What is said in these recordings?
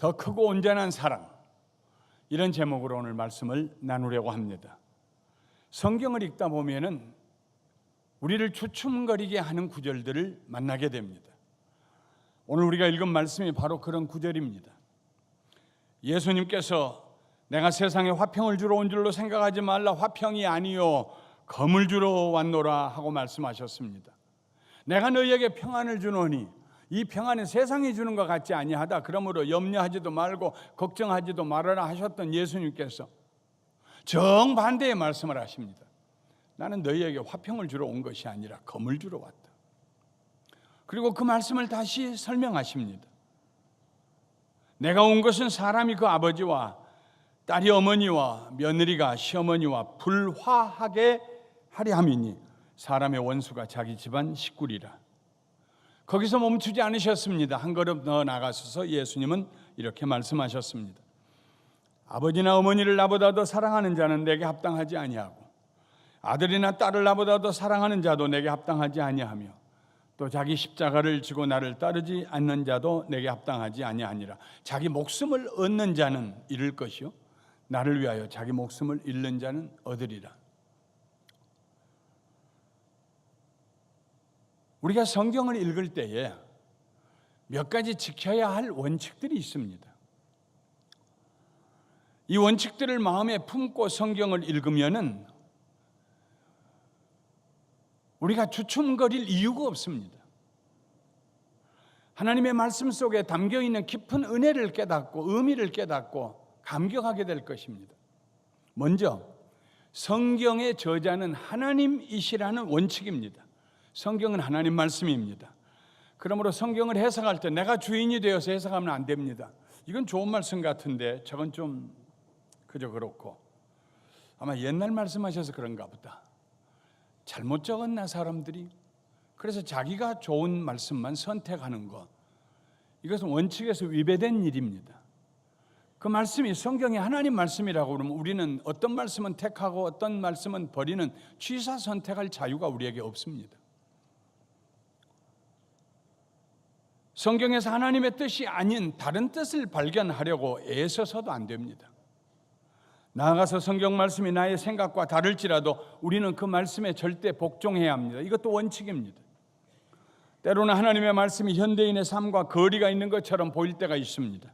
더 크고 온전한 사랑, 이런 제목으로 오늘 말씀을 나누려고 합니다. 성경을 읽다 보면은 우리를 주춤거리게 하는 구절들을 만나게 됩니다. 오늘 우리가 읽은 말씀이 바로 그런 구절입니다. 예수님께서 내가 세상에 화평을 주러 온 줄로 생각하지 말라, 화평이 아니요 검을 주러 왔노라 하고 말씀하셨습니다. 내가 너희에게 평안을 주노니 이 평안은 세상이 주는 것 같지 아니하다. 그러므로 염려하지도 말고 걱정하지도 말아라 하셨던 예수님께서 정반대의 말씀을 하십니다. 나는 너희에게 화평을 주러 온 것이 아니라 검을 주러 왔다. 그리고 그 말씀을 다시 설명하십니다. 내가 온 것은 사람이 그 아버지와 딸이 어머니와 며느리가 시어머니와 불화하게 하려 함이니 사람의 원수가 자기 집안 식구리라. 거기서 멈추지 않으셨습니다. 한 걸음 더 나가셔서 예수님은 이렇게 말씀하셨습니다. 아버지나 어머니를 나보다 더 사랑하는 자는 내게 합당하지 아니하고 아들이나 딸을 나보다 더 사랑하는 자도 내게 합당하지 아니하며 또 자기 십자가를 지고 나를 따르지 않는 자도 내게 합당하지 아니하니라. 자기 목숨을 얻는 자는 잃을 것이요 나를 위하여 자기 목숨을 잃는 자는 얻으리라. 우리가 성경을 읽을 때에 몇 가지 지켜야 할 원칙들이 있습니다. 이 원칙들을 마음에 품고 성경을 읽으면은 우리가 주춤거릴 이유가 없습니다. 하나님의 말씀 속에 담겨있는 깊은 은혜를 깨닫고 의미를 깨닫고 감격하게 될 것입니다. 먼저 성경의 저자는 하나님이시라는 원칙입니다. 성경은 하나님 말씀입니다. 그러므로 성경을 해석할 때 내가 주인이 되어서 해석하면 안 됩니다. 이건 좋은 말씀 같은데 저건 좀 그저 그렇고 아마 옛날 말씀하셔서 그런가 보다. 잘못 적었나 사람들이? 그래서 자기가 좋은 말씀만 선택하는 것, 이것은 원칙에서 위배된 일입니다. 그 말씀이 성경이 하나님 말씀이라고 그러면 우리는 어떤 말씀은 택하고 어떤 말씀은 버리는 취사 선택할 자유가 우리에게 없습니다. 성경에서 하나님의 뜻이 아닌 다른 뜻을 발견하려고 애써서도 안 됩니다. 나아가서 성경 말씀이 나의 생각과 다를지라도 우리는 그 말씀에 절대 복종해야 합니다. 이것도 원칙입니다. 때로는 하나님의 말씀이 현대인의 삶과 거리가 있는 것처럼 보일 때가 있습니다.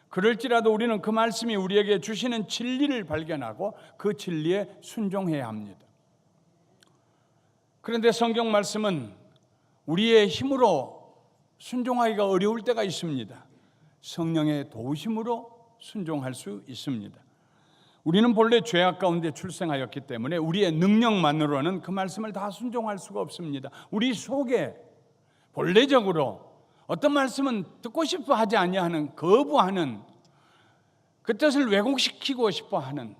그럴지라도 우리는 그 말씀이 우리에게 주시는 진리를 발견하고 그 진리에 순종해야 합니다. 그런데 성경 말씀은 우리의 힘으로 순종하기가 어려울 때가 있습니다. 성령의 도우심으로 순종할 수 있습니다. 우리는 본래 죄악 가운데 출생하였기 때문에 우리의 능력만으로는 그 말씀을 다 순종할 수가 없습니다. 우리 속에 본래적으로 어떤 말씀은 듣고 싶어 하지 아니하는, 거부하는, 그 뜻을 왜곡시키고 싶어 하는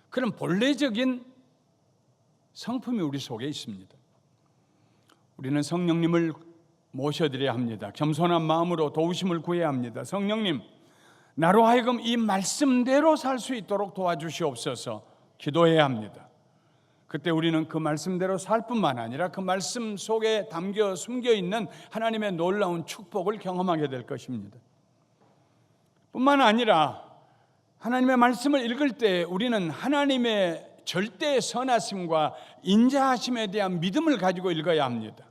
그런 본래적인 성품이 우리 속에 있습니다. 우리는 성령님을 모셔드려야 합니다. 겸손한 마음으로 도우심을 구해야 합니다. 성령님, 나로 하여금 이 말씀대로 살 수 있도록 도와주시옵소서 기도해야 합니다. 그때 우리는 그 말씀대로 살 뿐만 아니라 그 말씀 속에 담겨 숨겨 있는 하나님의 놀라운 축복을 경험하게 될 것입니다. 뿐만 아니라 하나님의 말씀을 읽을 때 우리는 하나님의 절대 선하심과 인자하심에 대한 믿음을 가지고 읽어야 합니다.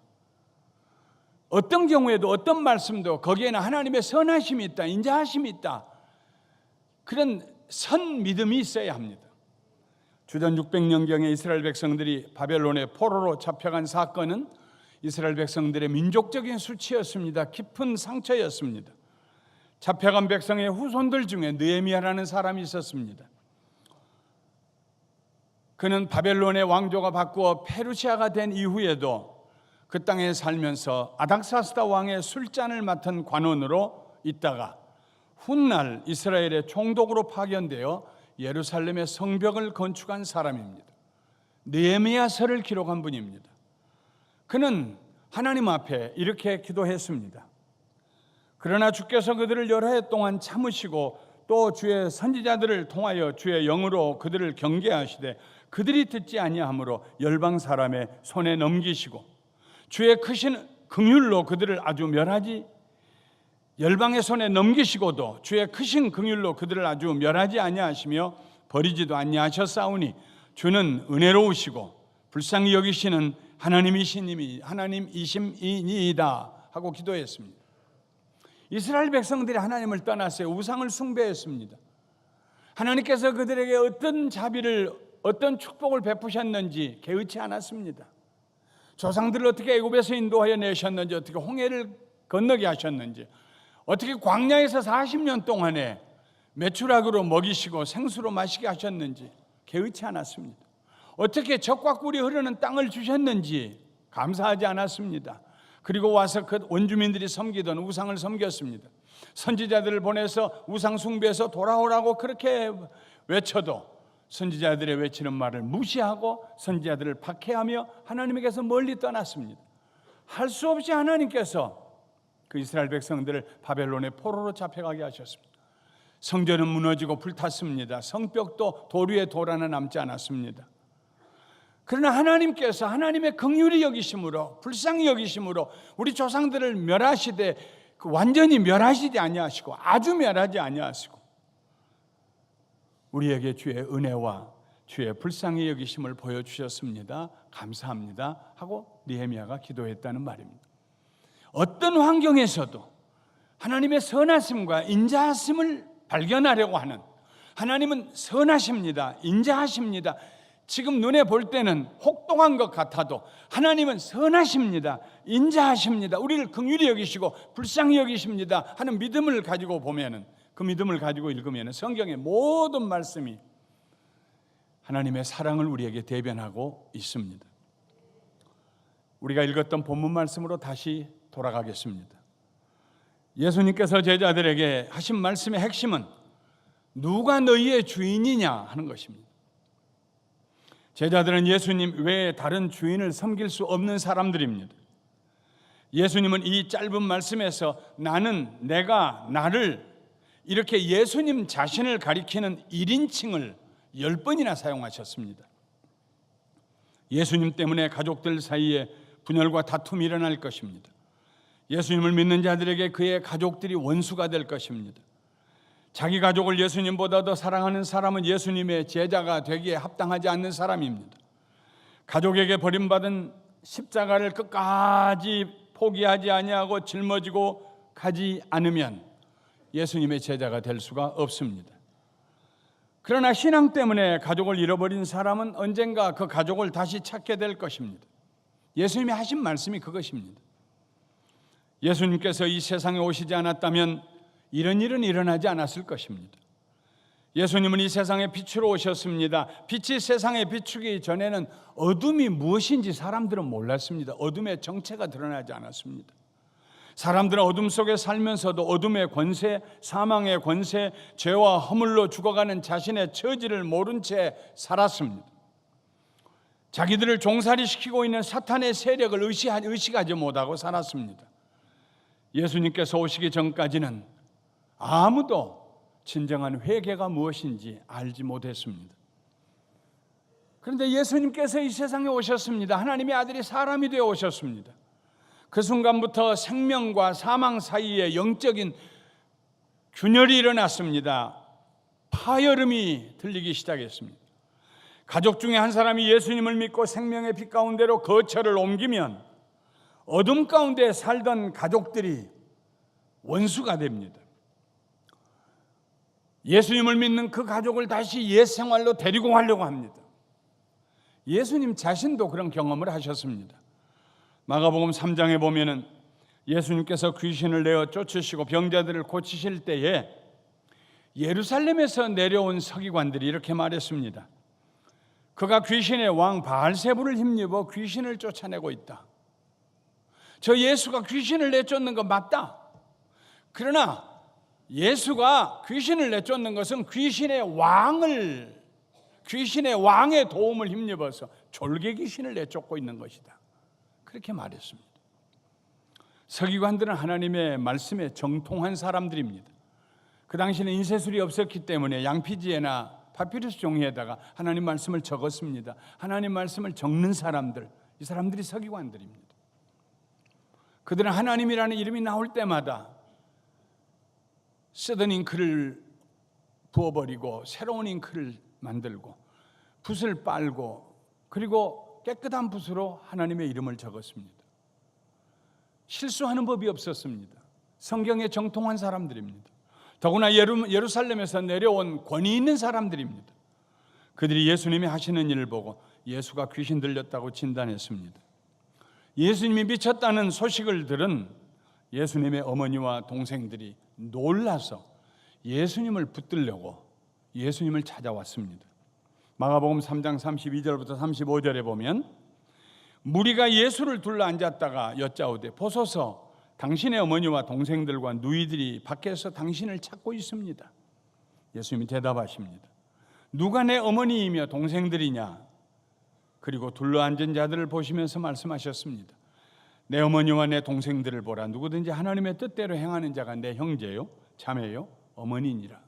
어떤 경우에도 어떤 말씀도 거기에는 하나님의 선하심이 있다, 인자하심이 있다, 그런 선 믿음이 있어야 합니다. 주전 600년경에 이스라엘 백성들이 바벨론의 포로로 잡혀간 사건은 이스라엘 백성들의 민족적인 수치였습니다. 깊은 상처였습니다. 잡혀간 백성의 후손들 중에 느헤미야라는 사람이 있었습니다. 그는 바벨론의 왕조가 바꾸어 페르시아가 된 이후에도 그 땅에 살면서 아닥사스다 왕의 술잔을 맡은 관원으로 있다가 훗날 이스라엘의 총독으로 파견되어 예루살렘의 성벽을 건축한 사람입니다. 느헤미야서를 기록한 분입니다. 그는 하나님 앞에 이렇게 기도했습니다. 그러나 주께서 그들을 여러 해 동안 참으시고 또 주의 선지자들을 통하여 주의 영으로 그들을 경계하시되 그들이 듣지 아니하므로 열방 사람의 손에 넘기시고 주의 크신 긍휼로 그들을 아주 멸하지 열방의 손에 넘기시고도 주의 크신 긍휼로 그들을 아주 멸하지 아니하시며 버리지도 아니하셨사오니 주는 은혜로우시고 불쌍히 여기시는 하나님이심이니이다 하고 기도했습니다. 이스라엘 백성들이 하나님을 떠났어요. 우상을 숭배했습니다. 하나님께서 그들에게 어떤 자비를, 어떤 축복을 베푸셨는지 개의치 않았습니다. 조상들을 어떻게 애굽에서 인도하여 내셨는지, 어떻게 홍해를 건너게 하셨는지, 어떻게 광야에서 40년 동안에 메추라기로 먹이시고 생수로 마시게 하셨는지 개의치 않았습니다. 어떻게 젖과 꿀이 흐르는 땅을 주셨는지 감사하지 않았습니다. 그리고 와서 그 원주민들이 섬기던 우상을 섬겼습니다. 선지자들을 보내서 우상 숭배해서 돌아오라고 그렇게 외쳐도 선지자들의 외치는 말을 무시하고 선지자들을 박해하며 하나님에게서 멀리 떠났습니다. 할 수 없이 하나님께서 그 이스라엘 백성들을 바벨론의 포로로 잡혀가게 하셨습니다. 성전은 무너지고 불탔습니다. 성벽도 돌 위에 돌 하나 남지 않았습니다. 그러나 하나님께서 하나님의 긍휼히 여기심으로, 불쌍히 여기심으로 우리 조상들을 멸하시되 완전히 멸하시지 아니하시고 아주 멸하지 아니하시고 우리에게 주의 은혜와 주의 불쌍히 여기심을 보여주셨습니다. 감사합니다 하고 느헤미야가 기도했다는 말입니다. 어떤 환경에서도 하나님의 선하심과 인자하심을 발견하려고 하는, 하나님은 선하십니다, 인자하십니다. 지금 눈에 볼 때는 혹독한 것 같아도 하나님은 선하십니다, 인자하십니다, 우리를 긍휼히 여기시고 불쌍히 여기십니다 하는 믿음을 가지고 보면은, 그 믿음을 가지고 읽으면 성경의 모든 말씀이 하나님의 사랑을 우리에게 대변하고 있습니다. 우리가 읽었던 본문 말씀으로 다시 돌아가겠습니다. 예수님께서 제자들에게 하신 말씀의 핵심은 누가 너희의 주인이냐 하는 것입니다. 제자들은 예수님 외에 다른 주인을 섬길 수 없는 사람들입니다. 예수님은 이 짧은 말씀에서 나는, 내가, 나를 이렇게 예수님 자신을 가리키는 1인칭을 10번이나 사용하셨습니다. 예수님 때문에 가족들 사이에 분열과 다툼이 일어날 것입니다. 예수님을 믿는 자들에게 그의 가족들이 원수가 될 것입니다. 자기 가족을 예수님보다 더 사랑하는 사람은 예수님의 제자가 되기에 합당하지 않는 사람입니다. 가족에게 버림받은 십자가를 끝까지 포기하지 아니하고 짊어지고 가지 않으면 예수님의 제자가 될 수가 없습니다. 그러나 신앙 때문에 가족을 잃어버린 사람은 언젠가 그 가족을 다시 찾게 될 것입니다. 예수님이 하신 말씀이 그것입니다. 예수님께서 이 세상에 오시지 않았다면 이런 일은 일어나지 않았을 것입니다. 예수님은 이 세상에 빛으로 오셨습니다. 빛이 세상에 비추기 전에는 어둠이 무엇인지 사람들은 몰랐습니다. 어둠의 정체가 드러나지 않았습니다. 사람들은 어둠 속에 살면서도 어둠의 권세, 사망의 권세, 죄와 허물로 죽어가는 자신의 처지를 모른 채 살았습니다. 자기들을 종살이시키고 있는 사탄의 세력을 의식하지 못하고 살았습니다. 예수님께서 오시기 전까지는 아무도 진정한 회개가 무엇인지 알지 못했습니다. 그런데 예수님께서 이 세상에 오셨습니다. 하나님의 아들이 사람이 되어 오셨습니다. 그 순간부터 생명과 사망 사이에 영적인 균열이 일어났습니다. 파열음이 들리기 시작했습니다. 가족 중에 한 사람이 예수님을 믿고 생명의 빛 가운데로 거처를 옮기면 어둠 가운데 살던 가족들이 원수가 됩니다. 예수님을 믿는 그 가족을 다시 옛 생활로 데리고 가려고 합니다. 예수님 자신도 그런 경험을 하셨습니다. 마가복음 3장에 보면은 예수님께서 귀신을 내어 쫓으시고 병자들을 고치실 때에 예루살렘에서 내려온 서기관들이 이렇게 말했습니다. 그가 귀신의 왕 바알세불을 힘입어 귀신을 쫓아내고 있다. 저 예수가 귀신을 내쫓는 건 맞다. 그러나 예수가 귀신을 내쫓는 것은 귀신의 왕의 도움을 힘입어서 졸개 귀신을 내쫓고 있는 것이다. 그렇게 말했습니다. 서기관들은 하나님의 말씀에 정통한 사람들입니다. 그 당시에는 인쇄술이 없었기 때문에 양피지에나 파피루스 종이에다가 하나님 말씀을 적었습니다. 하나님 말씀을 적는 사람들, 이 사람들이 서기관들입니다. 그들은 하나님이라는 이름이 나올 때마다 쓰던 잉크를 부어버리고 새로운 잉크를 만들고 붓을 빨고 그리고 깨끗한 붓으로 하나님의 이름을 적었습니다. 실수하는 법이 없었습니다. 성경에 정통한 사람들입니다. 더구나 예루살렘에서 내려온 권위 있는 사람들입니다. 그들이 예수님이 하시는 일을 보고 예수가 귀신 들렸다고 진단했습니다. 예수님이 미쳤다는 소식을 들은 예수님의 어머니와 동생들이 놀라서 예수님을 붙들려고 예수님을 찾아왔습니다. 마가복음 3장 32절부터 35절에 보면 무리가 예수를 둘러 앉았다가 여짜오되 보소서 당신의 어머니와 동생들과 누이들이 밖에서 당신을 찾고 있습니다. 예수님이 대답하십니다. 누가 내 어머니이며 동생들이냐? 그리고 둘러앉은 자들을 보시면서 말씀하셨습니다. 내 어머니와 내 동생들을 보라. 누구든지 하나님의 뜻대로 행하는 자가 내 형제요 자매요 어머니니라.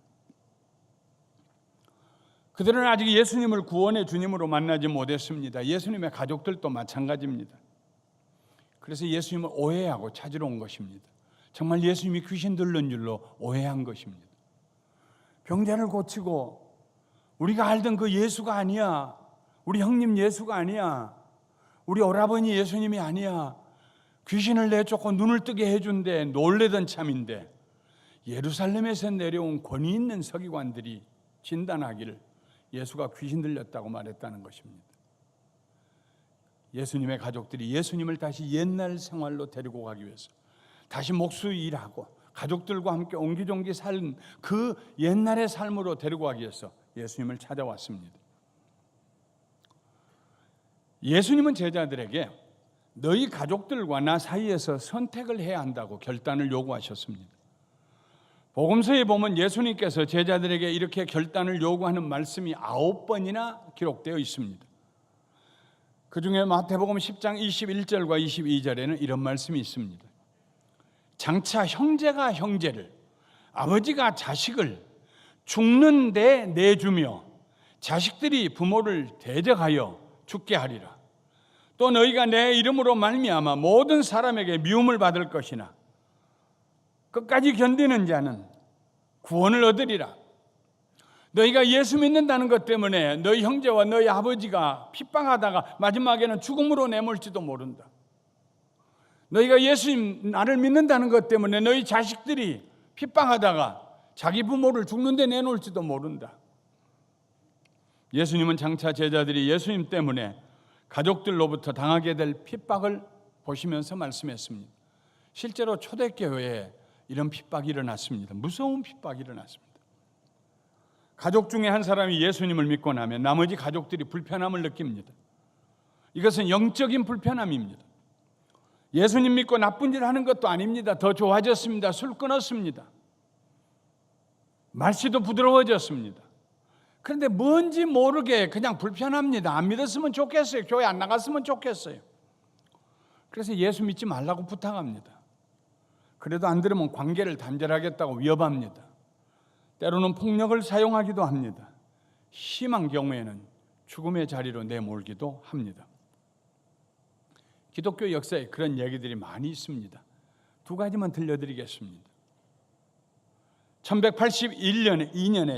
그들은 아직 예수님을 구원의 주님으로 만나지 못했습니다. 예수님의 가족들도 마찬가지입니다. 그래서 예수님을 오해하고 찾으러 온 것입니다. 정말 예수님이 귀신 들린 줄로 오해한 것입니다. 병자를 고치고 우리가 알던 그 예수가 아니야. 우리 형님 예수가 아니야. 우리 오라버니 예수님이 아니야. 귀신을 내쫓고 눈을 뜨게 해준대 놀래던 참인데 예루살렘에서 내려온 권위 있는 서기관들이 진단하기를 예수가 귀신 들렸다고 말했다는 것입니다. 예수님의 가족들이 예수님을 다시 옛날 생활로 데리고 가기 위해서 다시 목수 일하고 가족들과 함께 옹기종기 산 그 옛날의 삶으로 데리고 가기 위해서 예수님을 찾아왔습니다. 예수님은 제자들에게 너희 가족들과 나 사이에서 선택을 해야 한다고 결단을 요구하셨습니다. 복음서에 보면 예수님께서 제자들에게 이렇게 결단을 요구하는 말씀이 9번이나 기록되어 있습니다. 그 중에 마태복음 10장 21절과 22절에는 이런 말씀이 있습니다. 장차 형제가 형제를, 아버지가 자식을 죽는 데 내주며 자식들이 부모를 대적하여 죽게 하리라. 또 너희가 내 이름으로 말미암아 모든 사람에게 미움을 받을 것이나 끝까지 견디는 자는 구원을 얻으리라. 너희가 예수 믿는다는 것 때문에 너희 형제와 너희 아버지가 핍박하다가 마지막에는 죽음으로 내몰지도 모른다. 너희가 예수님 나를 믿는다는 것 때문에 너희 자식들이 핍박하다가 자기 부모를 죽는 데 내놓을지도 모른다. 예수님은 장차 제자들이 예수님 때문에 가족들로부터 당하게 될 핍박을 보시면서 말씀했습니다. 실제로 초대교회에 이런 핍박이 일어났습니다. 무서운 핍박이 일어났습니다. 가족 중에 한 사람이 예수님을 믿고 나면 나머지 가족들이 불편함을 느낍니다. 이것은 영적인 불편함입니다. 예수님 믿고 나쁜 일 하는 것도 아닙니다. 더 좋아졌습니다. 술 끊었습니다. 말씨도 부드러워졌습니다. 그런데 뭔지 모르게 그냥 불편합니다. 안 믿었으면 좋겠어요. 교회 안 나갔으면 좋겠어요. 그래서 예수 믿지 말라고 부탁합니다. 그래도 안 들으면 관계를 단절하겠다고 위협합니다. 때로는 폭력을 사용하기도 합니다. 심한 경우에는 죽음의 자리로 내몰기도 합니다. 기독교 역사에 그런 얘기들이 많이 있습니다. 두 가지만 들려드리겠습니다.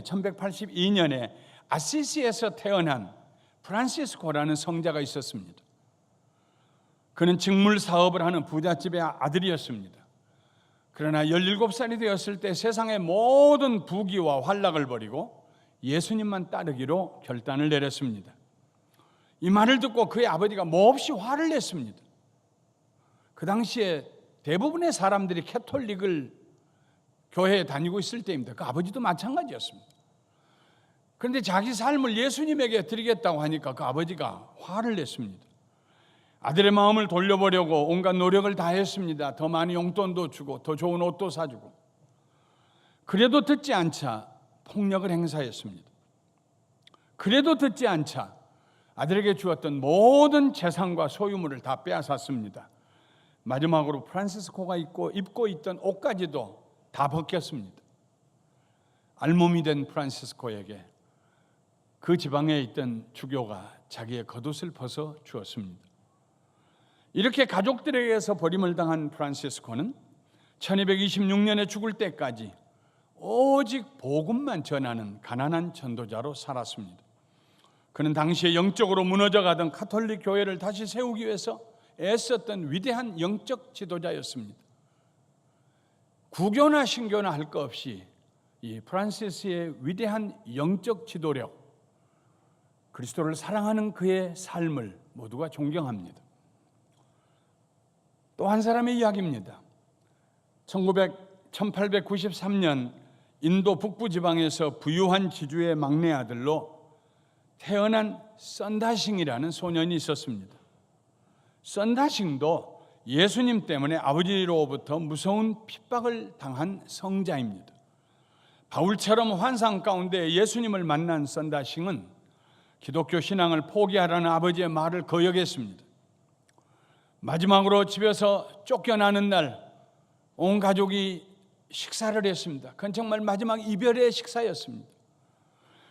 1182년에 아시시에서 태어난 프란시스코라는 성자가 있었습니다. 그는 직물 사업을 하는 부잣집의 아들이었습니다. 그러나 17살이 되었을 때 세상의 모든 부귀와 환락을 버리고 예수님만 따르기로 결단을 내렸습니다. 이 말을 듣고 그의 아버지가 몹시 화를 냈습니다. 그 당시에 대부분의 사람들이 캐톨릭을 교회에 다니고 있을 때입니다. 그 아버지도 마찬가지였습니다. 그런데 자기 삶을 예수님에게 드리겠다고 하니까 그 아버지가 화를 냈습니다. 아들의 마음을 돌려보려고 온갖 노력을 다했습니다. 더 많이 용돈도 주고 더 좋은 옷도 사주고. 그래도 듣지 않자 폭력을 행사했습니다. 그래도 듣지 않자 아들에게 주었던 모든 재산과 소유물을 다 빼앗았습니다. 마지막으로 프란시스코가 입고 있던 옷까지도 다 벗겼습니다. 알몸이 된 프란시스코에게 그 지방에 있던 주교가 자기의 겉옷을 벗어 주었습니다. 이렇게 가족들에게서 버림을 당한 프란시스코는 1226년에 죽을 때까지 오직 복음만 전하는 가난한 전도자로 살았습니다. 그는 당시에 영적으로 무너져가던 가톨릭 교회를 다시 세우기 위해서 애썼던 위대한 영적 지도자였습니다. 구교나 신교나 할 것 없이 이 프란시스의 위대한 영적 지도력, 그리스도를 사랑하는 그의 삶을 모두가 존경합니다. 또 한 사람의 이야기입니다. 1893년 인도 북부 지방에서 부유한 지주의 막내 아들로 태어난 썬다싱이라는 소년이 있었습니다. 썬다싱도 예수님 때문에 아버지로부터 무서운 핍박을 당한 성자입니다. 바울처럼 환상 가운데 예수님을 만난 썬다싱은 기독교 신앙을 포기하라는 아버지의 말을 거역했습니다. 마지막으로 집에서 쫓겨나는 날 온 가족이 식사를 했습니다. 그건 정말 마지막 이별의 식사였습니다.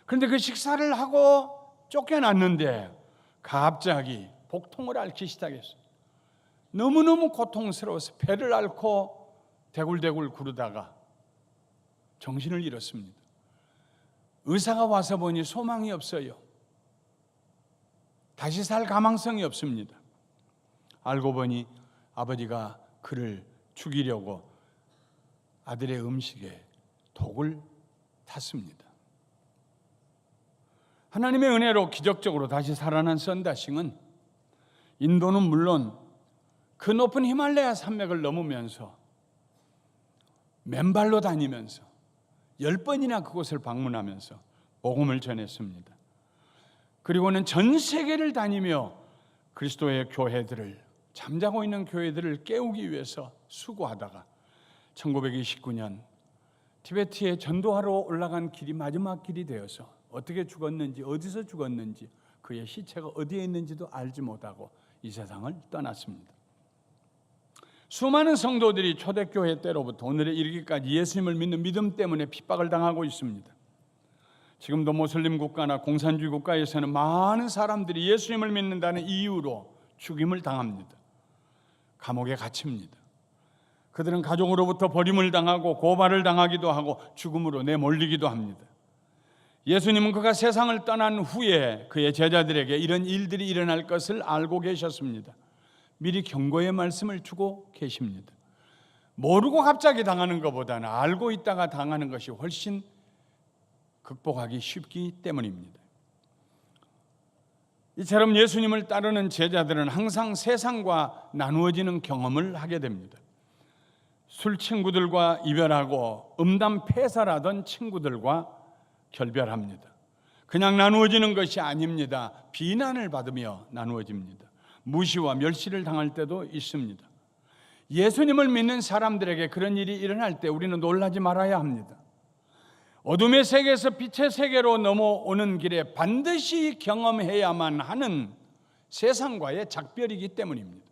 그런데 그 식사를 하고 쫓겨났는데 갑자기 복통을 앓기 시작했어요. 너무너무 고통스러워서 배를 앓고 대굴대굴 구르다가 정신을 잃었습니다. 의사가 와서 보니 소망이 없어요. 다시 살 가망성이 없습니다. 알고 보니 아버지가 그를 죽이려고 아들의 음식에 독을 탔습니다. 하나님의 은혜로 기적적으로 다시 살아난 썬다싱은 인도는 물론 그 높은 히말라야 산맥을 넘으면서 맨발로 다니면서 10번이나 그곳을 방문하면서 복음을 전했습니다. 그리고는 전 세계를 다니며 그리스도의 교회들을, 잠자고 있는 교회들을 깨우기 위해서 수고하다가 1929년 티베트에 전도하러 올라간 길이 마지막 길이 되어서 어떻게 죽었는지, 어디서 죽었는지, 그의 시체가 어디에 있는지도 알지 못하고 이 세상을 떠났습니다. 수많은 성도들이 초대교회 때로부터 오늘에 이르기까지 예수님을 믿는 믿음 때문에 핍박을 당하고 있습니다. 지금도 모슬림 국가나 공산주의 국가에서는 많은 사람들이 예수님을 믿는다는 이유로 죽임을 당합니다. 감옥에 갇힙니다. 그들은 가족으로부터 버림을 당하고 고발을 당하기도 하고 죽음으로 내몰리기도 합니다. 예수님은 그가 세상을 떠난 후에 그의 제자들에게 이런 일들이 일어날 것을 알고 계셨습니다. 미리 경고의 말씀을 주고 계십니다. 모르고 갑자기 당하는 것보다는 알고 있다가 당하는 것이 훨씬 극복하기 쉽기 때문입니다. 이처럼 예수님을 따르는 제자들은 항상 세상과 나누어지는 경험을 하게 됩니다. 술 친구들과 이별하고 음담 폐설하던 친구들과 결별합니다. 그냥 나누어지는 것이 아닙니다. 비난을 받으며 나누어집니다. 무시와 멸시를 당할 때도 있습니다. 예수님을 믿는 사람들에게 그런 일이 일어날 때 우리는 놀라지 말아야 합니다. 어둠의 세계에서 빛의 세계로 넘어오는 길에 반드시 경험해야만 하는 세상과의 작별이기 때문입니다.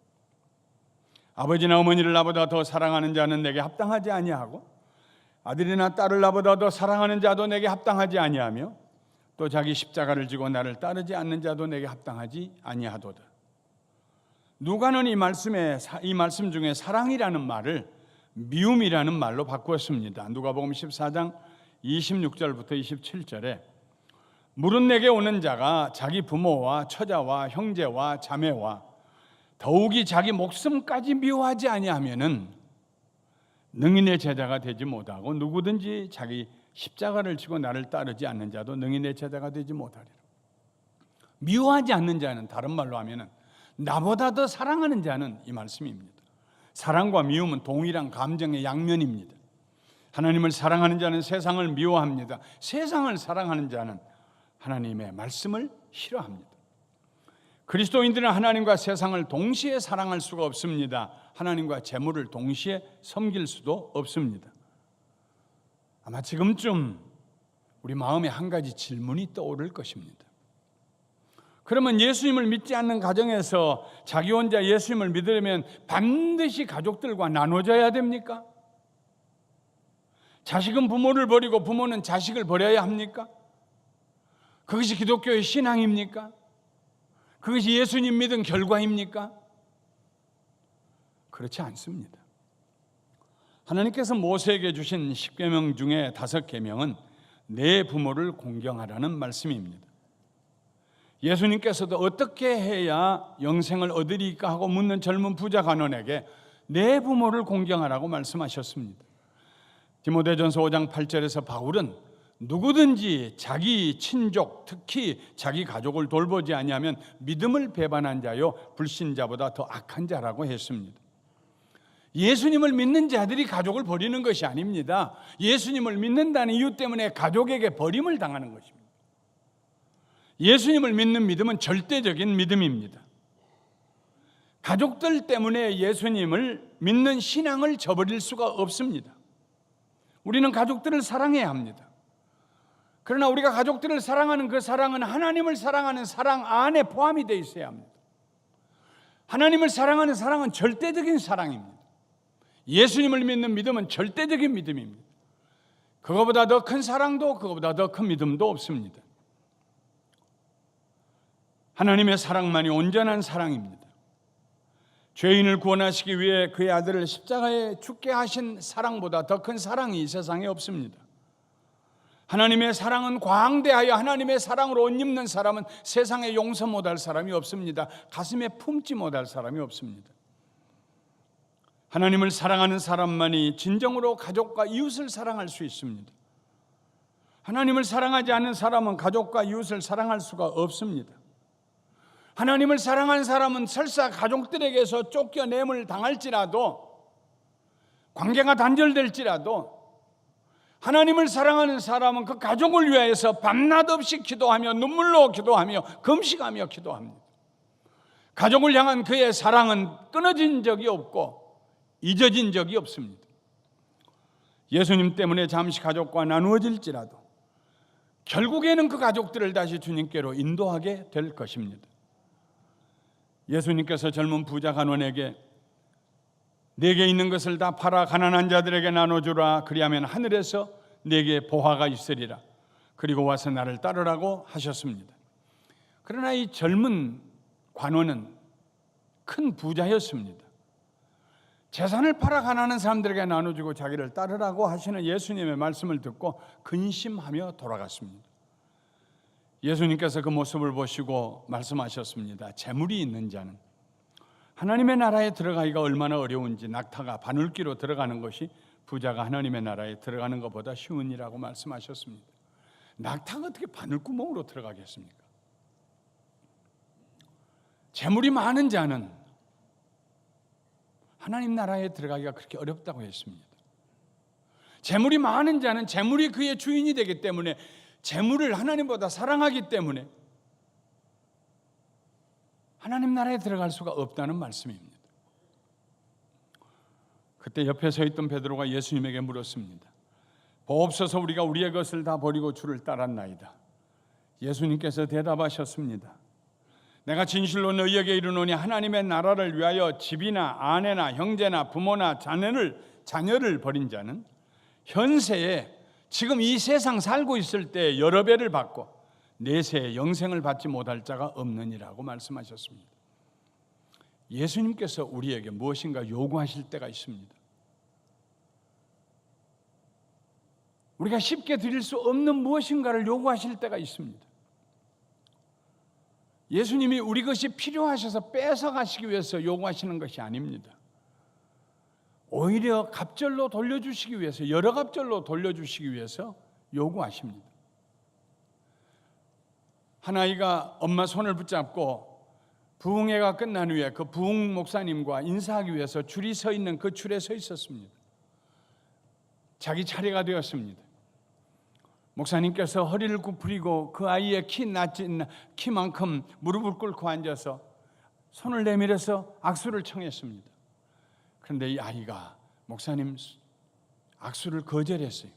아버지나 어머니를 나보다 더 사랑하는 자는 내게 합당하지 아니하고 아들이나 딸을 나보다 더 사랑하는 자도 내게 합당하지 아니하며 또 자기 십자가를 지고 나를 따르지 않는 자도 내게 합당하지 아니하도다. 누가는 이 말씀 중에 사랑이라는 말을 미움이라는 말로 바꾸었습니다. 누가복음 14장 26절부터 27절에 물은 내게 오는 자가 자기 부모와 처자와 형제와 자매와 더욱이 자기 목숨까지 미워하지 아니하면은 능인의 제자가 되지 못하고 누구든지 자기 십자가를 지고 나를 따르지 않는 자도 능인의 제자가 되지 못하리라. 미워하지 않는 자는 다른 말로 하면은 나보다 더 사랑하는 자는 이 말씀입니다. 사랑과 미움은 동일한 감정의 양면입니다. 하나님을 사랑하는 자는 세상을 미워합니다. 세상을 사랑하는 자는 하나님의 말씀을 싫어합니다. 그리스도인들은 하나님과 세상을 동시에 사랑할 수가 없습니다. 하나님과 재물을 동시에 섬길 수도 없습니다. 아마 지금쯤 우리 마음에 한 가지 질문이 떠오를 것입니다. 그러면 예수님을 믿지 않는 가정에서 자기 혼자 예수님을 믿으려면 반드시 가족들과 나눠져야 됩니까? 자식은 부모를 버리고 부모는 자식을 버려야 합니까? 그것이 기독교의 신앙입니까? 그것이 예수님 믿은 결과입니까? 그렇지 않습니다. 하나님께서 모세에게 주신 10계명 중에 5계명은 내 부모를 공경하라는 말씀입니다. 예수님께서도 어떻게 해야 영생을 얻으리까 하고 묻는 젊은 부자 간원에게 내 부모를 공경하라고 말씀하셨습니다. 디모데전서 5장 8절에서 바울은 누구든지 자기 친족, 특히 자기 가족을 돌보지 아니하면 믿음을 배반한 자요 불신자보다 더 악한 자라고 했습니다. 예수님을 믿는 자들이 가족을 버리는 것이 아닙니다. 예수님을 믿는다는 이유 때문에 가족에게 버림을 당하는 것입니다. 예수님을 믿는 믿음은 절대적인 믿음입니다. 가족들 때문에 예수님을 믿는 신앙을 저버릴 수가 없습니다. 우리는 가족들을 사랑해야 합니다. 그러나 우리가 가족들을 사랑하는 그 사랑은 하나님을 사랑하는 사랑 안에 포함이 되어 있어야 합니다. 하나님을 사랑하는 사랑은 절대적인 사랑입니다. 예수님을 믿는 믿음은 절대적인 믿음입니다. 그거보다 더 큰 사랑도 그거보다 더 큰 믿음도 없습니다. 하나님의 사랑만이 온전한 사랑입니다. 죄인을 구원하시기 위해 그의 아들을 십자가에 죽게 하신 사랑보다 더 큰 사랑이 이 세상에 없습니다. 하나님의 사랑은 광대하여 하나님의 사랑으로 옷 입는 사람은 세상에 용서 못할 사람이 없습니다. 가슴에 품지 못할 사람이 없습니다. 하나님을 사랑하는 사람만이 진정으로 가족과 이웃을 사랑할 수 있습니다. 하나님을 사랑하지 않는 사람은 가족과 이웃을 사랑할 수가 없습니다. 하나님을 사랑하는 사람은 설사 가족들에게서 쫓겨냄을 당할지라도, 관계가 단절될지라도, 하나님을 사랑하는 사람은 그 가족을 위하여서 밤낮 없이 기도하며 눈물로 기도하며 금식하며 기도합니다. 가족을 향한 그의 사랑은 끊어진 적이 없고 잊어진 적이 없습니다. 예수님 때문에 잠시 가족과 나누어질지라도 결국에는 그 가족들을 다시 주님께로 인도하게 될 것입니다. 예수님께서 젊은 부자 간원에게 내게 있는 것을 다 팔아 가난한 자들에게 나눠주라. 그리하면 하늘에서 내게 보화가 있으리라. 그리고 와서 나를 따르라고 하셨습니다. 그러나 이 젊은 관원은 큰 부자였습니다. 재산을 팔아 가난한 사람들에게 나눠주고 자기를 따르라고 하시는 예수님의 말씀을 듣고 근심하며 돌아갔습니다. 예수님께서 그 모습을 보시고 말씀하셨습니다. 재물이 있는 자는 하나님의 나라에 들어가기가 얼마나 어려운지 낙타가 바늘귀로 들어가는 것이 부자가 하나님의 나라에 들어가는 것보다 쉬운 일이라고 말씀하셨습니다. 낙타가 어떻게 바늘구멍으로 들어가겠습니까? 재물이 많은 자는 하나님 나라에 들어가기가 그렇게 어렵다고 했습니다. 재물이 많은 자는 재물이 그의 주인이 되기 때문에, 재물을 하나님보다 사랑하기 때문에 하나님 나라에 들어갈 수가 없다는 말씀입니다. 그때 옆에 서 있던 베드로가 예수님에게 물었습니다. 보옵소서, 우리가 우리의 것을 다 버리고 주를 따랐나이다. 예수님께서 대답하셨습니다. 내가 진실로 너희에게 이르노니 하나님의 나라를 위하여 집이나 아내나 형제나 부모나 자녀를 버린 자는 현세에 지금 이 세상 살고 있을 때 여러 배를 받고 내세에 영생을 받지 못할 자가 없느니라고 말씀하셨습니다. 예수님께서 우리에게 무엇인가 요구하실 때가 있습니다. 우리가 쉽게 드릴 수 없는 무엇인가를 요구하실 때가 있습니다. 예수님이 우리 것이 필요하셔서 뺏어가시기 위해서 요구하시는 것이 아닙니다. 오히려 갑절로 돌려주시기 위해서, 여러 갑절로 돌려주시기 위해서 요구하십니다. 한 아이가 엄마 손을 붙잡고 부흥회가 끝난 후에 그 부흥 목사님과 인사하기 위해서 줄이 서 있는 그 줄에 서 있었습니다. 자기 차례가 되었습니다. 목사님께서 허리를 굽히고 그 아이의 키만큼 무릎을 꿇고 앉아서 손을 내밀어서 악수를 청했습니다. 그런데 이 아이가 목사님 악수를 거절했어요.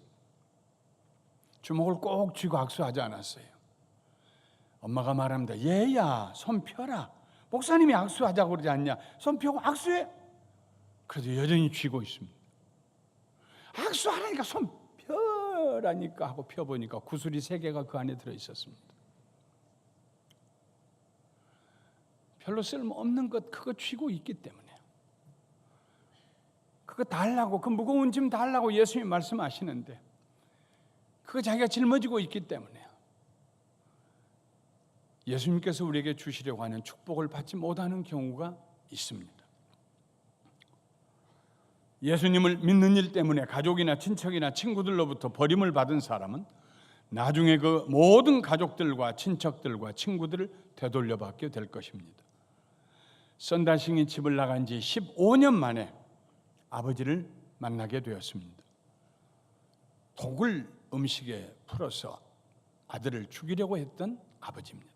주먹을 꼭 쥐고 악수하지 않았어요. 엄마가 말합니다. 얘야, 손 펴라. 목사님이 악수하자고 그러지 않냐? 손 펴고 악수해. 그래도 여전히 쥐고 있습니다. 악수하라니까 손 펴라니까 하고 펴보니까 구슬이 3개가 그 안에 들어있었습니다. 별로 쓸모없는 것 그거 쥐고 있기 때문에. 그거 다 하려고, 그 무거운 짐 다 하려고 예수님이 말씀하시는데 그거 자기가 짊어지고 있기 때문에 예수님께서 우리에게 주시려고 하는 축복을 받지 못하는 경우가 있습니다. 예수님을 믿는 일 때문에 가족이나 친척이나 친구들로부터 버림을 받은 사람은 나중에 그 모든 가족들과 친척들과 친구들을 되돌려받게 될 것입니다. 썬다싱이 집을 나간 지 15년 만에 아버지를 만나게 되었습니다. 독을 음식에 풀어서 아들을 죽이려고 했던 아버지입니다.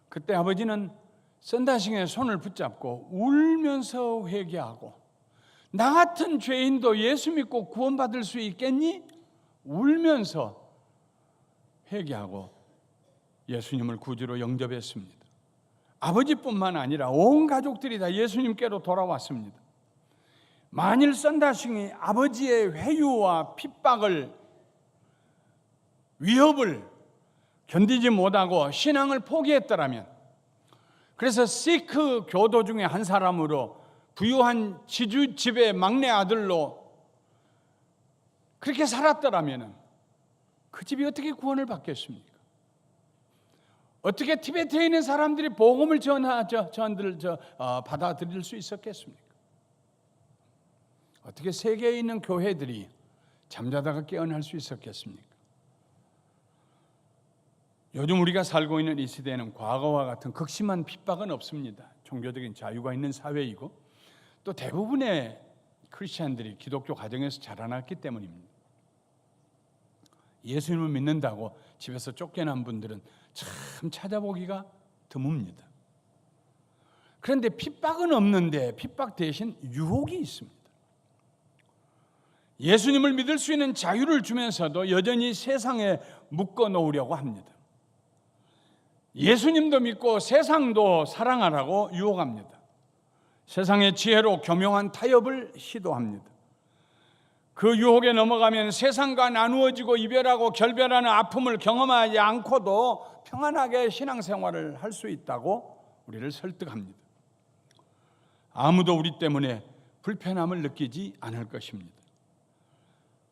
그때 아버지는 썬다싱의 손을 붙잡고 울면서 회개하고, 나 같은 죄인도 예수 믿고 구원받을 수 있겠니? 울면서 회개하고 예수님을 구주로 영접했습니다. 아버지뿐만 아니라 온 가족들이 다 예수님께로 돌아왔습니다. 만일 썬다싱이 아버지의 회유와 핍박을, 위협을 견디지 못하고 신앙을 포기했더라면, 그래서 시크 교도 중에 한 사람으로 부유한 지주집의 막내 아들로 그렇게 살았더라면 그 집이 어떻게 구원을 받겠습니까? 어떻게 티베트에 있는 사람들이 복음을 받아들일 수 있었겠습니까? 어떻게 세계에 있는 교회들이 잠자다가 깨어날 수 있었겠습니까? 요즘 우리가 살고 있는 이 시대에는 과거와 같은 극심한 핍박은 없습니다. 종교적인 자유가 있는 사회이고 또 대부분의 크리스찬들이 기독교 가정에서 자라났기 때문입니다. 예수님을 믿는다고 집에서 쫓겨난 분들은 참 찾아보기가 드뭅니다. 그런데 핍박은 없는데 핍박 대신 유혹이 있습니다. 예수님을 믿을 수 있는 자유를 주면서도 여전히 세상에 묶어 놓으려고 합니다. 예수님도 믿고 세상도 사랑하라고 유혹합니다. 세상의 지혜로 교묘한 타협을 시도합니다. 그 유혹에 넘어가면 세상과 나누어지고 이별하고 결별하는 아픔을 경험하지 않고도 평안하게 신앙생활을 할 수 있다고 우리를 설득합니다. 아무도 우리 때문에 불편함을 느끼지 않을 것입니다.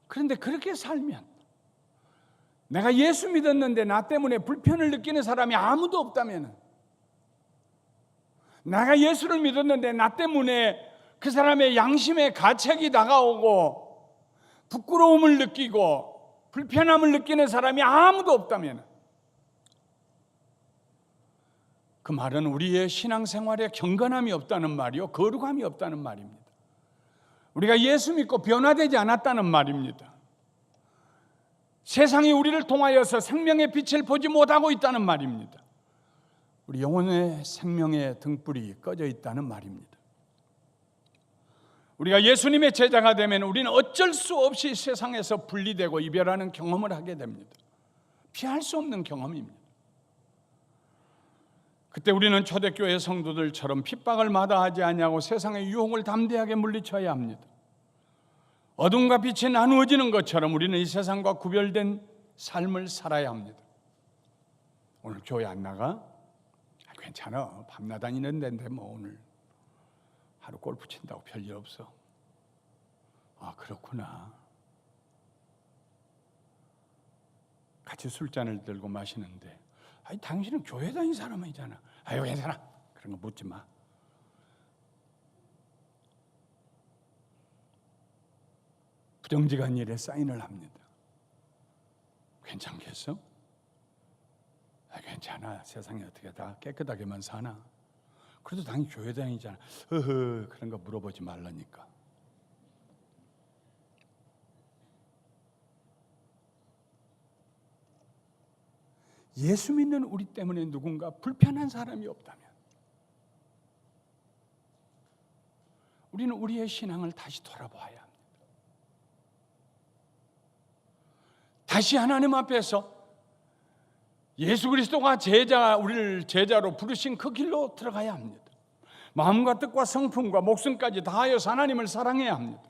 그런데 그렇게 살면, 내가 예수 믿었는데 나 때문에 불편을 느끼는 사람이 아무도 없다면, 내가 예수를 믿었는데 나 때문에 그 사람의 양심의 가책이 다가오고 부끄러움을 느끼고 불편함을 느끼는 사람이 아무도 없다면, 그 말은 우리의 신앙생활에 경건함이 없다는 말이요, 거룩함이 없다는 말입니다. 우리가 예수 믿고 변화되지 않았다는 말입니다. 세상이 우리를 통하여서 생명의 빛을 보지 못하고 있다는 말입니다. 우리 영혼의 생명의 등불이 꺼져 있다는 말입니다. 우리가 예수님의 제자가 되면 우리는 어쩔 수 없이 세상에서 분리되고 이별하는 경험을 하게 됩니다. 피할 수 없는 경험입니다. 그때 우리는 초대교회 성도들처럼 핍박을 마다하지 아니하고 세상의 유혹을 담대하게 물리쳐야 합니다. 어둠과 빛이 나누어지는 것처럼 우리는 이 세상과 구별된 삶을 살아야 합니다. 오늘 교회 안 나가? 괜찮아, 밤낮 다니는 데인데 뭐 오늘 하루 골프 친다고 별일 없어. 아, 그렇구나. 같이 술잔을 들고 마시는데, 아니 당신은 교회 다니는 사람이잖아. 아유 괜찮아, 그런 거 묻지 마. 부정직한 일에 사인을 합니다. 괜찮겠어? 아, 괜찮아, 세상에 어떻게 다 깨끗하게만 사나. 그래도 당연히 교회 다니잖아. 그런 거 물어보지 말라니까. 예수 믿는 우리 때문에 누군가 불편한 사람이 없다면 우리는 우리의 신앙을 다시 돌아봐야 합니다. 다시 하나님 앞에서 예수 그리스도가 우리를 제자로 부르신 그 길로 들어가야 합니다. 마음과 뜻과 성품과 목숨까지 다하여서 하나님을 사랑해야 합니다.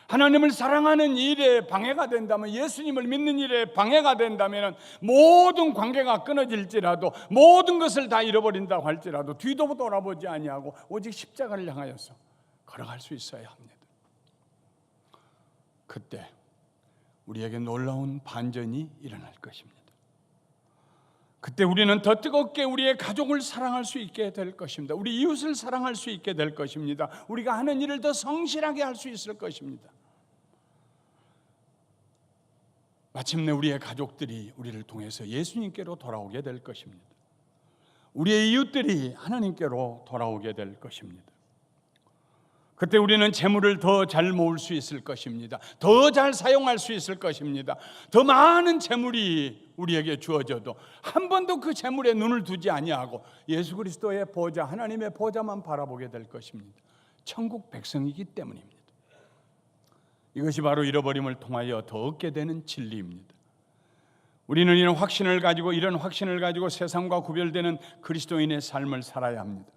하나님을 사랑하는 일에 방해가 된다면, 예수님을 믿는 일에 방해가 된다면 모든 관계가 끊어질지라도, 모든 것을 다 잃어버린다고 할지라도 뒤도 돌아보지 아니하고 오직 십자가를 향하여서 걸어갈 수 있어야 합니다. 그때 우리에게 놀라운 반전이 일어날 것입니다. 그때 우리는 더 뜨겁게 우리의 가족을 사랑할 수 있게 될 것입니다. 우리 이웃을 사랑할 수 있게 될 것입니다. 우리가 하는 일을 더 성실하게 할 수 있을 것입니다. 마침내 우리의 가족들이 우리를 통해서 예수님께로 돌아오게 될 것입니다. 우리의 이웃들이 하나님께로 돌아오게 될 것입니다. 그때 우리는 재물을 더 잘 모을 수 있을 것입니다. 더 잘 사용할 수 있을 것입니다. 더 많은 재물이 우리에게 주어져도 한 번도 그 재물에 눈을 두지 아니하고 예수 그리스도의 보좌, 하나님의 보좌만 바라보게 될 것입니다. 천국 백성이기 때문입니다. 이것이 바로 잃어버림을 통하여 더 얻게 되는 진리입니다. 우리는 이런 확신을 가지고 세상과 구별되는 그리스도인의 삶을 살아야 합니다.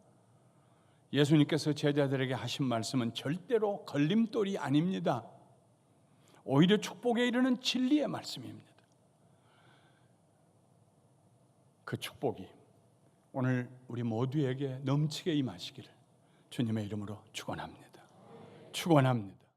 예수님께서 제자들에게 하신 말씀은 절대로 걸림돌이 아닙니다. 오히려 축복에 이르는 진리의 말씀입니다. 그 축복이 오늘 우리 모두에게 넘치게 임하시기를 주님의 이름으로 축원합니다. 축원합니다.